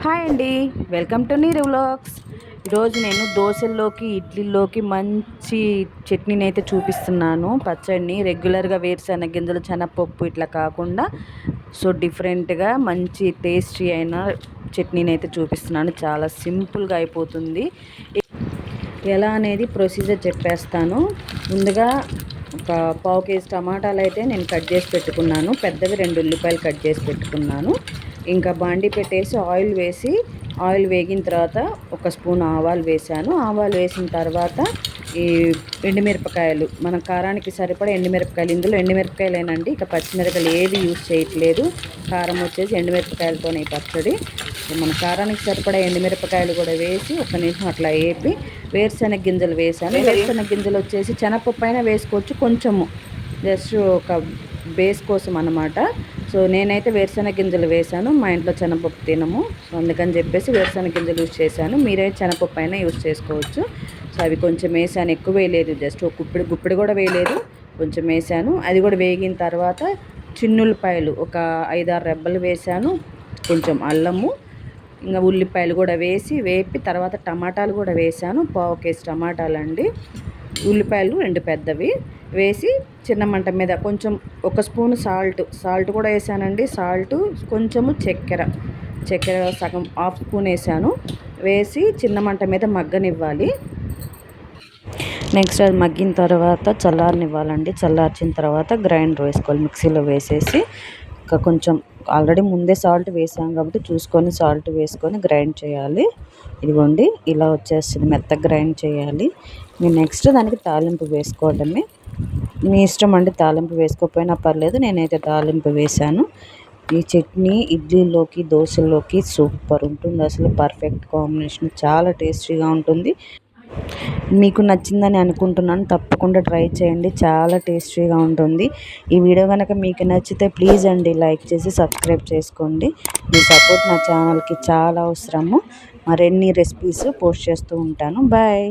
Hi అండి, welcome to నీరు vlogs. ఈరోజు నేను దోశల్లోకి ఇడ్లీలోకి మంచి చట్నీని అయితే చూపిస్తున్నాను. పచ్చడిని రెగ్యులర్గా వేరుశెనగ గింజలు శనగపప్పు ఇట్లా కాకుండా సో డిఫరెంట్గా మంచి టేస్టీ అయిన చట్నీని అయితే చూపిస్తున్నాను. చాలా సింపుల్గా అయిపోతుంది. ఎలా అనేది ప్రొసీజర్ చెప్పేస్తాను. ముందుగా ఒక పావు కేజీ టమాటాలు అయితే నేను కట్ చేసి పెట్టుకున్నాను. పెద్దవి 2 ఉల్లిపాయలు కట్ చేసి పెట్టుకున్నాను. ఇంకా బాండి పెట్టేసి ఆయిల్ వేగిన తర్వాత ఒక స్పూన్ ఆవాలు వేసాను. ఆవాలు వేసిన తర్వాత ఈ ఎండుమిరపకాయలు, మన కారానికి సరిపడా ఎండుమిరపకాయలు, ఇందులో ఎండుమిరపకాయలేనండి, ఇక పచ్చిమిరపకాయలు ఏది యూజ్ చేయట్లేదు. కారం వచ్చేసి ఎండుమిరపకాయలతోనే పచ్చడి. మన కారానికి సరిపడా ఎండుమిరపకాయలు కూడా వేసి ఒక నిమిషం అట్లా వేపి వేరుశెనగ గింజలు వేసాను. వేరుశెనగ గింజలు వచ్చేసి శనగపప్పు అయినా వేసుకోవచ్చు, కొంచెము జస్ట్ ఒక బేస్ కోసం అన్నమాట. సో నేనైతే వేరుశెనగ గింజలు వేసాను. మా ఇంట్లో శనగపప్పు తినము, సో అందుకని చెప్పేసి వేరుశెనగ గింజలు యూజ్ చేశాను. మీరే శనగపప్పు అయినా యూజ్ చేసుకోవచ్చు. సో అవి కొంచెం వేసాను, ఎక్కువ వేయలేదు, జస్ట్ ఒక గుప్పిడి కూడా వేయలేదు, కొంచెం వేసాను. అది కూడా వేగిన తర్వాత చిన్నుల్లిపాయలు ఒక 5-6 రెబ్బలు వేసాను, కొంచెం అల్లము, ఇంకా ఉల్లిపాయలు కూడా వేపి తర్వాత టమాటాలు కూడా వేసాను. పావు కేజీ టమాటాలు అండి, ఉల్లిపాయలు 2 పెద్దవి వేసి చిన్న మంట మీద కొంచెం ఒక స్పూన్ సాల్ట్ కూడా వేసానండి. సాల్ట్ కొంచెము చక్కెర సగం హాఫ్ స్పూన్ వేసాను. వేసి చిన్న మంట మీద మగ్గనివ్వాలి. నెక్స్ట్ అది మగ్గిన తర్వాత చల్లారనివ్వాలండి. చల్లార్చిన తర్వాత గ్రైండర్ వేసుకోవాలి, మిక్సీలో వేసేసి ఇంకా కొంచెం ఆల్రెడీ ముందే సాల్ట్ వేసాం కాబట్టి చూసుకొని సాల్ట్ వేసుకొని గ్రైండ్ చేయాలి. ఇదిగోండి ఇలా వచ్చేస్తుంది, మెత్తగా గ్రైండ్ చేయాలి. మీరు నెక్స్ట్ దానికి తాలింపు వేసుకోవడమే, మీ ఇష్టం అండి. తాలింపు వేసుకోకపోయినా పర్లేదు, నేనైతే తాలింపు వేసాను. ఈ చట్నీ ఇడ్లీలోకి దోశల్లోకి సూపర్ ఉంటుంది, అసలు పర్ఫెక్ట్ కాంబినేషన్, చాలా టేస్టీగా ఉంటుంది. మీకు నచ్చిందని అనుకుంటున్నాను, తప్పకుండా ట్రై చేయండి, చాలా టేస్టీగా ఉంటుంది. ఈ వీడియో కనుక మీకు నచ్చితే ప్లీజ్ అండి లైక్ చేసి సబ్స్క్రైబ్ చేసుకోండి. మీ సపోర్ట్ నా ఛానల్కి చాలా అవసరము. మరిన్ని రెసిపీస్ పోస్ట్ చేస్తూ ఉంటాను. బాయ్.